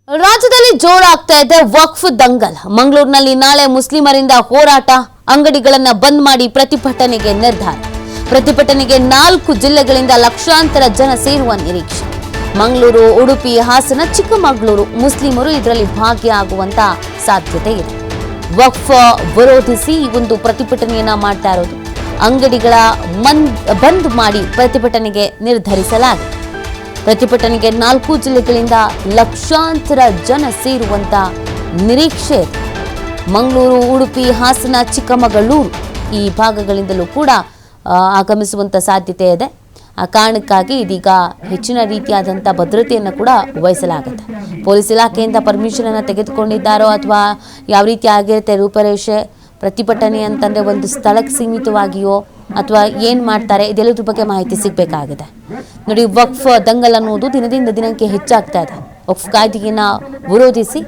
ರಾಜ್ಯದಲ್ಲಿ ಜೋರಾಗ್ತಾ ಇದೆ ವಕ್ಫ್ ದಂಗಲ್. ಮಂಗಳೂರಿನಲ್ಲಿ ನಾಳೆ ಮುಸ್ಲಿಮರಿಂದ ಹೋರಾಟ, ಅಂಗಡಿಗಳನ್ನು ಬಂದ್ ಮಾಡಿ ಪ್ರತಿಭಟನೆಗೆ ನಿರ್ಧಾರ. ಪ್ರತಿಭಟನೆಗೆ 4 ಜಿಲ್ಲೆಗಳಿಂದ ಲಕ್ಷಾಂತರ ಜನ ಸೇರುವ ನಿರೀಕ್ಷೆ. ಮಂಗಳೂರು, ಉಡುಪಿ, ಹಾಸನ, ಚಿಕ್ಕಮಗಳೂರು ಮುಸ್ಲಿಮರು ಇದರಲ್ಲಿ ಭಾಗಿಯಾಗುವಂತ ಸಾಧ್ಯತೆ ಇದೆ. ವಕ್ಫ್ ವಿರೋಧಿಸಿ ಈ ಒಂದು ಪ್ರತಿಭಟನೆಯನ್ನ ಮಾಡ್ತಾ ಇರೋದು. ಅಂಗಡಿಗಳ ಬಂದ್ ಮಾಡಿ ಪ್ರತಿಭಟನೆಗೆ ನಿರ್ಧರಿಸಲಾಗಿದೆ. ಪ್ರತಿಭಟನೆಗೆ 4 ಜಿಲ್ಲೆಗಳಿಂದ ಲಕ್ಷಾಂತರ ಜನ ಸೇರುವಂತ ನಿರೀಕ್ಷೆ ಇದೆ. ಮಂಗಳೂರು, ಉಡುಪಿ, ಹಾಸನ, ಚಿಕ್ಕಮಗಳೂರು ಈ ಭಾಗಗಳಿಂದಲೂ ಕೂಡ ಆಗಮಿಸುವಂತ ಸಾಧ್ಯತೆ ಇದೆ. ಆ ಕಾರಣಕ್ಕಾಗಿ ಇದೀಗ ಹೆಚ್ಚಿನ ರೀತಿಯಾದಂಥ ಭದ್ರತೆಯನ್ನು ಕೂಡ ವಹಿಸಲಾಗುತ್ತೆ. ಪೊಲೀಸ್ ಇಲಾಖೆಯಿಂದ ಪರ್ಮಿಷನ್ ಅನ್ನು ತೆಗೆದುಕೊಂಡಿದ್ದಾರೋ ಅಥವಾ ಯಾವ ರೀತಿ ಆಗಿರುತ್ತೆ ರೂಪರೇಷೆ, ಪ್ರತಿಭಟನೆ ಅಂತಂದರೆ ಒಂದು ಸ್ಥಳಕ್ಕೆ ಸೀಮಿತವಾಗಿಯೋ ಅಥವಾ ಏನು ಮಾಡ್ತಾರೆ, ಇದೆಲ್ಲದ್ರ ಬಗ್ಗೆ ಮಾಹಿತಿ ಸಿಗಬೇಕಾಗಿದೆ. ನೋಡಿ, ವಕ್ಫ್ ದಂಗಲ್ ಅನ್ನೋದು ದಿನದಿಂದ ದಿನಕ್ಕೆ ಹೆಚ್ಚಾಗ್ತಾ ಇದೆ. ವಕ್ಫ್ ಕಾಯ್ದೆಯನ್ನು ವಿರೋಧಿಸಿ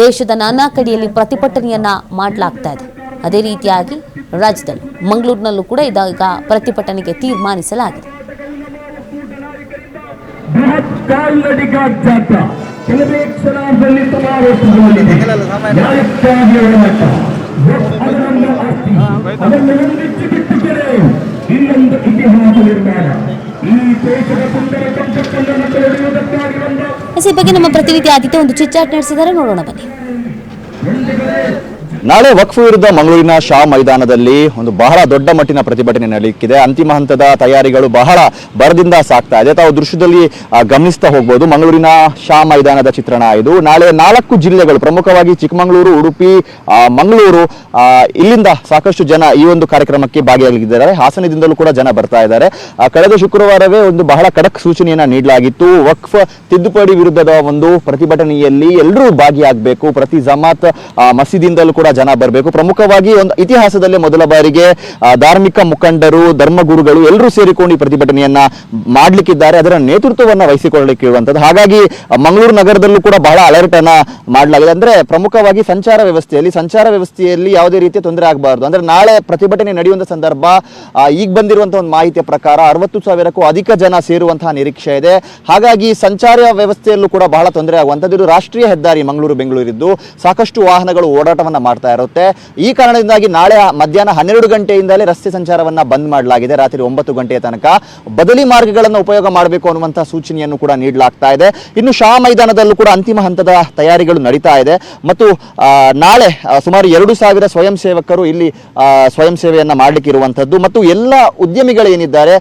ದೇಶದ ನಾನಾ ಕಡೆಯಲ್ಲಿ ಪ್ರತಿಭಟನೆಯನ್ನ ಮಾಡಲಾಗ್ತಾ ಇದೆ. ಅದೇ ರೀತಿಯಾಗಿ ರಾಜ್ಯದಲ್ಲಿ ಮಂಗಳೂರಿನಲ್ಲೂ ಕೂಡ ಇದೀಗ ಪ್ರತಿಭಟನೆಗೆ ತೀರ್ಮಾನಿಸಲಾಗಿದೆ. ಈ ಬಗ್ಗೆ ನಮ್ಮ ಪ್ರತಿನಿಧಿ ಆದಿತ್ಯ ಒಂದು ಚಿಟ್ಚಾಟ್ ನಡೆಸಿದ್ದಾರೆ, ನೋಡೋಣ ಬನ್ನಿ. ನಾಳೆ ವಕ್ಫ್ ವಿರುದ್ಧ ಮಂಗಳೂರಿನ ಶಾ ಮೈದಾನದಲ್ಲಿ ಒಂದು ಬಹಳ ದೊಡ್ಡ ಮಟ್ಟಿನ ಪ್ರತಿಭಟನೆ ನಡೆಯಲಿಕ್ಕಿದೆ. ಅಂತಿಮ ಹಂತದ ತಯಾರಿಗಳು ಬಹಳ ಭರದಿಂದ ಸಾಗ್ತಾ ಇದೆ. ತಾವು ದೃಶ್ಯದಲ್ಲಿ ಗಮನಿಸ್ತಾ ಹೋಗ್ಬೋದು. ಮಂಗಳೂರಿನ ಶಾ ಮೈದಾನದ ಚಿತ್ರಣ ಇದು. ನಾಳೆ 4 ಜಿಲ್ಲೆಗಳು, ಪ್ರಮುಖವಾಗಿ ಚಿಕ್ಕಮಗಳೂರು, ಉಡುಪಿ, ಮಂಗಳೂರು, ಇಲ್ಲಿಂದ ಸಾಕಷ್ಟು ಜನ ಈ ಒಂದು ಕಾರ್ಯಕ್ರಮಕ್ಕೆ ಭಾಗಿಯಾಗಲಿದ್ದಾರೆ. ಹಾಸನದಿಂದಲೂ ಕೂಡ ಜನ ಬರ್ತಾ ಇದ್ದಾರೆ. ಕಳೆದ ಶುಕ್ರವಾರವೇ ಒಂದು ಬಹಳ ಖಡಕ್ ಸೂಚನೆಯನ್ನ ನೀಡಲಾಗಿತ್ತು. ವಕ್ಫ್ ತಿದ್ದುಪಡಿ ವಿರುದ್ಧದ ಒಂದು ಪ್ರತಿಭಟನೆಯಲ್ಲಿ ಎಲ್ಲರೂ ಭಾಗಿಯಾಗಬೇಕು, ಪ್ರತಿ ಜಮಾತ್ ಮಸೀದಿಯಿಂದಲೂ ಕೂಡ ಜನ ಬರಬೇಕು. ಪ್ರಮುಖವಾಗಿ ಒಂದು ಇತಿಹಾಸದಲ್ಲೇ ಮೊದಲ ಬಾರಿಗೆ ಧಾರ್ಮಿಕ ಮುಖಂಡರು, ಧರ್ಮಗುರುಗಳು ಎಲ್ಲರೂ ಸೇರಿಕೊಂಡು ಈ ಪ್ರತಿಭಟನೆಯನ್ನ ಮಾಡಲಿಕ್ಕಿದ್ದಾರೆ. ಅದರ ನೇತೃತ್ವವನ್ನು ವಹಿಸಿಕೊಳ್ಳಲಿಕ್ಕಿರುವಂಥದ್ದು. ಹಾಗಾಗಿ ಮಂಗಳೂರು ನಗರದಲ್ಲೂ ಕೂಡ ಬಹಳ ಅಲರ್ಟ್ ಅನ್ನ ಮಾಡಲಾಗಿದೆ. ಅಂದ್ರೆ ಪ್ರಮುಖವಾಗಿ ಸಂಚಾರ ವ್ಯವಸ್ಥೆಯಲ್ಲಿ ಯಾವುದೇ ರೀತಿಯ ತೊಂದರೆ ಆಗಬಾರದು. ಅಂದ್ರೆ ನಾಳೆ ಪ್ರತಿಭಟನೆ ನಡೆಯುವಂತ ಸಂದರ್ಭ ಈಗ ಬಂದಿರುವಂತಹ ಒಂದು ಮಾಹಿತಿಯ ಪ್ರಕಾರ 60,000ಕ್ಕೂ ಅಧಿಕ ಜನ ಸೇರುವಂತಹ ನಿರೀಕ್ಷೆ ಇದೆ. ಹಾಗಾಗಿ ಸಂಚಾರ ವ್ಯವಸ್ಥೆಯಲ್ಲೂ ಕೂಡ ಬಹಳ ತೊಂದರೆ ಆಗುವಂಥದ್ದು. ಇದು ರಾಷ್ಟ್ರೀಯ ಹೆದ್ದಾರಿ ಮಂಗಳೂರು ಬೆಂಗಳೂರಿದ್ದು ಸಾಕಷ್ಟು ವಾಹನಗಳು ಓಡಾಟವನ್ನ ಮಾಡ್ತಾ ಇರುತ್ತೆ. ಈ ಕಾರಣದಿಂದಾಗಿ ನಾಳೆ ಮಧ್ಯಾಹ್ನ 12 ಗಂಟೆಯಿಂದಲೇ ರಸ್ತೆ ಸಂಚಾರವನ್ನ ಬಂದ್ ಮಾಡಲಾಗಿದೆ. ರಾತ್ರಿ 9 ಗಂಟೆಯ ತನಕ ಬದಲಿ ಮಾರ್ಗಗಳನ್ನು ಉಪಯೋಗ ಮಾಡಬೇಕು ಅನ್ನುವಂತಹ ಸೂಚನೆಯನ್ನು ಕೂಡ ನೀಡಲಾಗ್ತಾ ಇದೆ. ಇನ್ನು ಶಾ ಮೈದಾನದಲ್ಲೂ ಕೂಡ ಅಂತಿಮ ಹಂತದ ತಯಾರಿಗಳು ನಡೀತಾ ಇದೆ. ಮತ್ತು ನಾಳೆ ಸುಮಾರು 2,000 ಸ್ವಯಂ ಸೇವಕರು ಇಲ್ಲಿ ಸ್ವಯಂ ಸೇವೆಯನ್ನ ಮಾಡಲಿಕ್ಕೆ ಇರುವಂತದ್ದು. ಮತ್ತು ಎಲ್ಲ ಉದ್ಯಮಿಗಳೇನಿದ್ದಾರೆ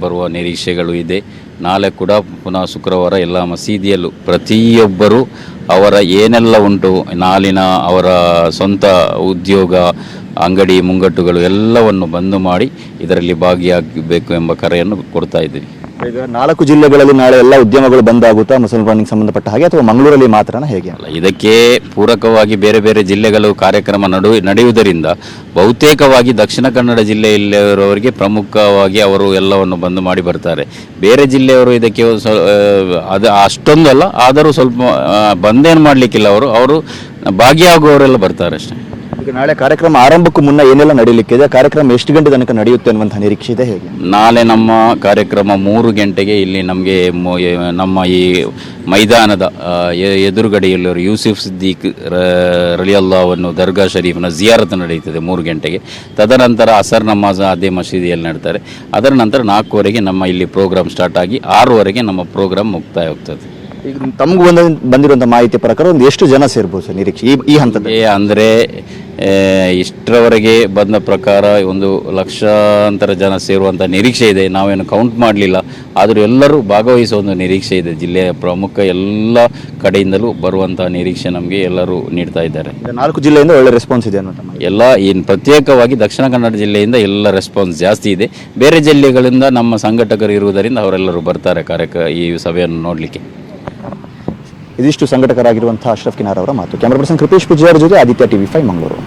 ಬರುವ ನಿರೀಕ್ಷೆಗಳು ಇದೆ. ನಾಳೆ ಕೂಡ ಪುನಃ ಶುಕ್ರವಾರ ಎಲ್ಲ ಮಸೀದಿಯಲ್ಲೂ ಪ್ರತಿಯೊಬ್ಬರು ಅವರ ಏನೆಲ್ಲ ಉಂಟು, ನಾಳಿನ ಅವರ ಸ್ವಂತ ಉದ್ಯೋಗ, ಅಂಗಡಿ ಮುಂಗಟ್ಟುಗಳು ಎಲ್ಲವನ್ನು ಬಂದ್ ಮಾಡಿ ಇದರಲ್ಲಿ ಭಾಗಿಯಾಗಬೇಕು ಎಂಬ ಕರೆಯನ್ನು ಕೊಡ್ತಾ ಇದ್ದೀವಿ. ಈಗ 4 ಜಿಲ್ಲೆಗಳಲ್ಲಿ ನಾಳೆ ಎಲ್ಲ ಉದ್ಯಮಗಳು ಬಂದ್ ಆಗುತ್ತಾ ಮುಸಲ್ಮಾನಿಗೆ ಸಂಬಂಧಪಟ್ಟ ಹಾಗೆ, ಅಥವಾ ಮಂಗಳೂರಲ್ಲಿ ಮಾತ್ರನ ಹೇಗೆ? ಇದಕ್ಕೆ ಪೂರಕವಾಗಿ ಬೇರೆ ಬೇರೆ ಜಿಲ್ಲೆಗಳು ಕಾರ್ಯಕ್ರಮ ನಡೆಯುವುದರಿಂದ ಬಹುತೇಕವಾಗಿ ದಕ್ಷಿಣ ಕನ್ನಡ ಜಿಲ್ಲೆಯಲ್ಲಿರುವವರಿಗೆ ಪ್ರಮುಖವಾಗಿ ಅವರು ಎಲ್ಲವನ್ನು ಬಂದ್ ಮಾಡಿ ಬರ್ತಾರೆ. ಬೇರೆ ಜಿಲ್ಲೆಯವರು ಇದಕ್ಕೆ ಅದು ಅಷ್ಟೊಂದು ಅಲ್ಲ, ಆದರೂ ಸ್ವಲ್ಪ ಬಂದೇನು ಮಾಡಲಿಕ್ಕಿಲ್ಲ. ಅವರು ಭಾಗಿಯಾಗುವವರೆಲ್ಲ ಬರ್ತಾರೆ ಅಷ್ಟೇ. ಈಗ ನಾಳೆ ಕಾರ್ಯಕ್ರಮ ಆರಂಭಕ್ಕೂ ಮುನ್ನ ಏನೆಲ್ಲ ನಡೀಲಿಕ್ಕಿದೆ? ಕಾರ್ಯಕ್ರಮ ಎಷ್ಟು ಗಂಟೆ ತನಕ ನಡೆಯುತ್ತೆ ಅನ್ನುವಂಥ ನಿರೀಕ್ಷೆ ಇದೆ ಹೇಗೆ? ನಾಳೆ ನಮ್ಮ ಕಾರ್ಯಕ್ರಮ 3 ಗಂಟೆಗೆ ಇಲ್ಲಿ ನಮಗೆ ನಮ್ಮ ಈ ಮೈದಾನದ ಎದುರುಗಡೆಯಲ್ಲಿ ಯೂಸುಫ್ ಸಿದ್ದೀಕ್ ರಲಿಯಲ್ಲಾಹು ದರ್ಗಾ ಶರೀಫ್ನ ಜಿಯಾರತ್ ನಡೆಯುತ್ತದೆ 3 ಗಂಟೆಗೆ. ತದನಂತರ ಅಸರ್ ನಮಾಜ್ ಅದೇ ಮಸೀದಿಯಲ್ಲಿ ನಡ್ತಾರೆ. ಅದರ ನಂತರ 4ವರೆಗೆ ನಮ್ಮ ಇಲ್ಲಿ ಪ್ರೋಗ್ರಾಮ್ ಸ್ಟಾರ್ಟ್ ಆಗಿ 6ವರೆಗೆ ನಮ್ಮ ಪ್ರೋಗ್ರಾಮ್ ಮುಕ್ತಾಯ ಹೋಗ್ತದೆ. ಈಗ ತಮಗೂ ಬಂದಿರುವಂಥ ಮಾಹಿತಿ ಪ್ರಕಾರ ಒಂದು ಎಷ್ಟು ಜನ ಸೇರ್ಬೋದು ಸರ್ ನಿರೀಕ್ಷೆ ಈ ಹಂತದಲ್ಲಿ? ಅಂದರೆ ಇಷ್ಟರವರೆಗೆ ಬಂದ ಪ್ರಕಾರ ಒಂದು ಲಕ್ಷಾಂತರ ಜನ ಸೇರುವಂಥ ನಿರೀಕ್ಷೆ ಇದೆ. ನಾವೇನು ಕೌಂಟ್ ಮಾಡಲಿಲ್ಲ, ಆದರೂ ಎಲ್ಲರೂ ಭಾಗವಹಿಸುವ ಒಂದು ನಿರೀಕ್ಷೆ ಇದೆ. ಜಿಲ್ಲೆಯ ಪ್ರಮುಖ ಎಲ್ಲ ಕಡೆಯಿಂದಲೂ ಬರುವಂಥ ನಿರೀಕ್ಷೆ ನಮಗೆ ಎಲ್ಲರೂ ನೀಡ್ತಾ ಇದ್ದಾರೆ. 4 ಜಿಲ್ಲೆಯಿಂದ ಒಳ್ಳೆ ರೆಸ್ಪಾನ್ಸ್ ಇದೆ ಅನ್ನೋ ಎಲ್ಲ ಏನು ಪ್ರತ್ಯೇಕವಾಗಿ ದಕ್ಷಿಣ ಕನ್ನಡ ಜಿಲ್ಲೆಯಿಂದ ಎಲ್ಲ ರೆಸ್ಪಾನ್ಸ್ ಜಾಸ್ತಿ ಇದೆ. ಬೇರೆ ಜಿಲ್ಲೆಗಳಿಂದ ನಮ್ಮ ಸಂಘಟಕರು ಇರುವುದರಿಂದ ಅವರೆಲ್ಲರೂ ಬರ್ತಾರೆ ಈ ಸಭೆಯನ್ನು ನೋಡಲಿಕ್ಕೆ. ಇದಿಷ್ಟು ಸಂಘಟಕರಾಗಿರುವಂತಹ ಅಶ್ರಫ್ ಕಿನಾರ್ ಅವರ ಮಾತು. ಕ್ಯಾಮರಾ ಪರ್ಸನ್ ಕೃಪೇಶ್ ಪೂಜಾರಿ ಜೊತೆ ಆದಿತ್ಯ TV5 ಮಂಗಳೂರು.